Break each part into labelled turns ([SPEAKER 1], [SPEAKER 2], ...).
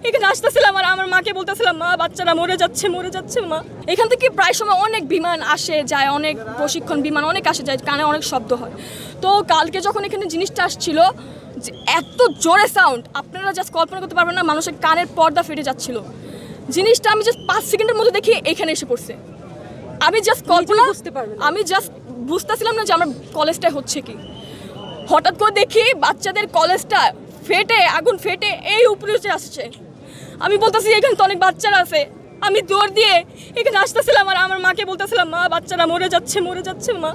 [SPEAKER 1] এখানে আসতেছিলাম আর আমার মাকে বলতেছিলাম, মা বাচ্চারা মরে যাচ্ছে মা। এখান থেকে প্রায় সময় অনেক বিমান আসে যায়, অনেক প্রশিক্ষণ বিমান অনেক আসে যায়, কানে অনেক শব্দ হয়। তো কালকে যখন এখানে জিনিসটা আসছিল, যে এত জোরে সাউন্ড আপনারা জাস্ট কল্পনা করতে পারবেন না, মানুষের কানের পর্দা ফেটে যাচ্ছিল। জিনিসটা আমি জাস্ট 5 সেকেন্ডের মধ্যে দেখি এখানে এসে পড়ছে। আমি জাস্ট কল্পনা আমি জাস্ট বুঝতেছিলাম না যে আমার কলেজটায় হচ্ছে কি। হঠাৎ করে দেখি বাচ্চাদের কলেজটা ফেটে, আগুন ফেটে এই উপরে উঠে আসছে। আমি বলতেছি এখানে তো অনেক বাচ্চারা আছে। আমি দৌড় দিয়ে এখানে আসতেছিলাম আর আমার মাকে বলতেছিলাম, মা বাচ্চারা মরে যাচ্ছে মা।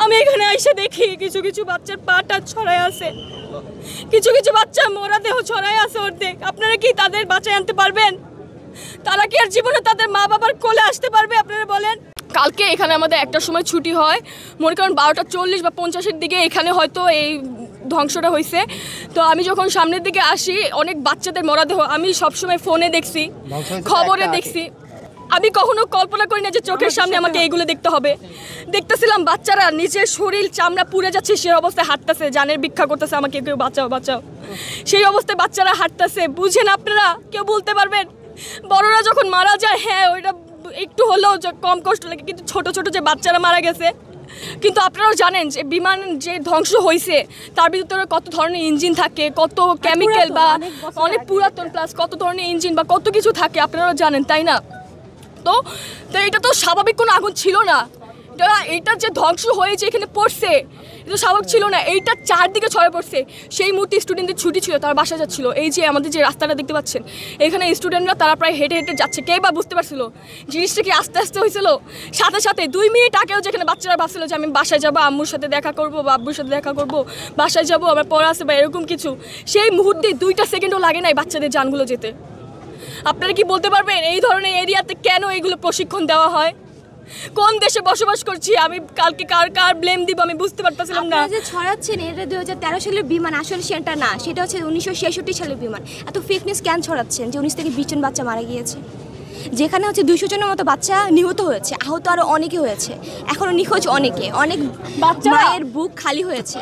[SPEAKER 1] আমি এখানে এসে দেখি কিছু কিছু বাচ্চার পাটা ছড়ায় আছে, কিছু কিছু বাচ্চা মোরা দেহ ছড়ায় আছে অর্ধেক। আপনারা কি তাদের বাঁচায় আনতে পারবেন? তারা কি আর জীবনে তাদের মা বাবার কোলে আসতে পারবে? আপনারা বলেন। কালকে এখানে আমাদের একটার সময় ছুটি হয়, মনে করেন 12:40 বা 50-এর দিকে এখানে হয়তো এই ধ্বংসটা হয়েছে। তো আমি যখন সামনের দিকে আসি, অনেক বাচ্চাদের মরদেহ আমি সবসময় ফোনে দেখছি, খবরে দেখছি। আমি কখনো কল্পনা করি না যে চোখের সামনে আমাকে এইগুলো দেখতে হবে। দেখতেছিলাম বাচ্চারা নিজের শরীর চামড়া পুড়ে যাচ্ছে, সেই অবস্থায় হাঁটতেছে, জানের ভিক্ষা করতেছে, আমাকে কেউ বাঁচাও। সেই অবস্থায় বাচ্চারা হাঁটতেছে। বুঝেন আপনারা? কেউ বলতে পারবেন? বড়রা যখন মারা যায়, হ্যাঁ ওইটা একটু হলেও কম কষ্ট লাগে, কিন্তু ছোট ছোট যে বাচ্চারা মারা গেছে। কিন্তু আপনারাও জানেন যে বিমান যে ধ্বংস হয়েছে তার ভিতরে কত ধরনের ইঞ্জিন থাকে, কত কেমিক্যাল বা অনেক পুরাতন, প্লাস কত ধরনের ইঞ্জিন বা কত কিছু থাকে, আপনারাও জানেন, তাই না? তো এটা তো স্বাভাবিক কোনো আগুন ছিল না। এইটা যে ধ্বংস হয়েছে এখানে পড়ছে, এটা স্বাভাবিক ছিল না। এইটা চারদিকে ছড়ে পড়ছে। সেই মুহূর্তে স্টুডেন্টদের ছুটি ছিল, তারা বাসা যাচ্ছিল। এই যে আমাদের যে রাস্তাটা দেখতে পাচ্ছেন, এখানে স্টুডেন্টরা তারা প্রায় হেঁটে হেঁটে যাচ্ছে। কে বা বুঝতে পারছিল জিনিসটা কি আস্তে আস্তে হয়েছিল? সাথে সাথে 2 মিনিট আগেও যেখানে বাচ্চারা ভাবছিল যে আমি বাসায় যাবো, আম্মুর সাথে দেখা করবো বা আব্বুর সাথে দেখা করবো, বাসায় যাবো, আমার পড়া আছে বা এরকম কিছু, সেই মুহূর্তে 2টা সেকেন্ডও লাগে নাই বাচ্চাদের জানগুলো যেতে। আপনারা কি বলতে পারবেন এই ধরনের এরিয়াতে কেন এইগুলো প্রশিক্ষণ দেওয়া হয়? কোন দেশে বসবাস করছি? আমি কালকে কার ব্লেম দিব আমি বুঝতে পারতেছিলাম না।
[SPEAKER 2] যে ছড়াচ্ছেন এটা 2013 সালের বিমান, আসলে সেটা না, সেটা হচ্ছে 1966 সালের বিমান। এত ফেক নিউজ কেন ছড়াচ্ছেন যে 19 থেকে 20 জন বাচ্চা মারা গিয়েছে, যেখানে হচ্ছে 200 জনের মতো বাচ্চা নিহত হয়েছে, আহত আরো অনেকে হয়েছে, এখনো নিখোঁজ অনেকে, অনেক বাচ্চা মায়ের বুক খালি হয়েছে।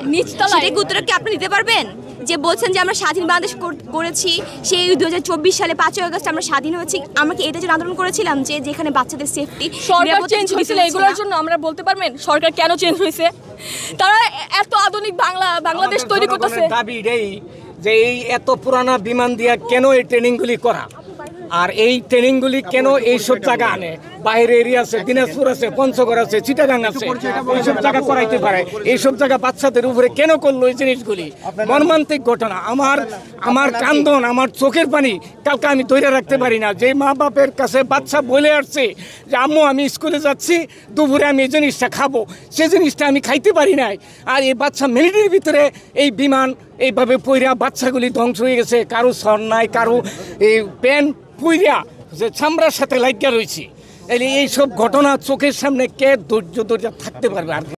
[SPEAKER 2] সেটাকে উত্তর কি আপনি দিতে পারবেন? যে বলছেন যে আমরা স্বাধীন বাংলাদেশ করেছি, সেই 2024 সালে 5ই আগস্ট আমরা স্বাধীন হয়েছি। আমরা কি এটার জন্য আন্দোলন করেছিলাম যে যেখানে বাচ্চাদের সেফটি?
[SPEAKER 1] সরকার চেঞ্জ হয়েছিল, এগুলোর জন্য আমরা বলতে পারবেন সরকার কেন চেঞ্জ হয়েছে? তারা এত আধুনিক বাংলাদেশ তৈরি করতেছে।
[SPEAKER 3] দাবি এই যে এই এত পুরানা বিমান দিয়া কেন এই ট্রেনিংগুলি করা, আর এই ট্রেনিংগুলি কেন এইসব জায়গা আনে? বাইরে এরিয়া আছে, দিনাজপুর আছে, পঞ্চগড় আছে, চিটাগাং আছে, এইসব জায়গা করাইতে পারে। এইসব জায়গা বাচ্চাদের উপরে কেন করলো এই জিনিসগুলি? মর্মান্তিক ঘটনা। আমার কান্দন, আমার চোখের পানি কালকে আমি ধরে রাখতে পারি না। যে মা বাপের কাছে বাচ্চা বলে আসছে যে আম্মু আমি স্কুলে যাচ্ছি, দুপুরে আমি এই জিনিসটা খাবো, সে জিনিসটা আমি খাইতে পারি নাই। আর এই বাচ্চা মিলিটারির ভিতরে এই বিমান এইভাবে পইরা বাচ্চাগুলি ধ্বংস হয়ে গেছে। কারো সর নাই, কারো এই প্যান পুইরা যে চামড়ার সাথে লাগিয়া রয়েছে। এইসব ঘটনা চোখের সামনে কে ধৈর্য থাকতে পারবে? আর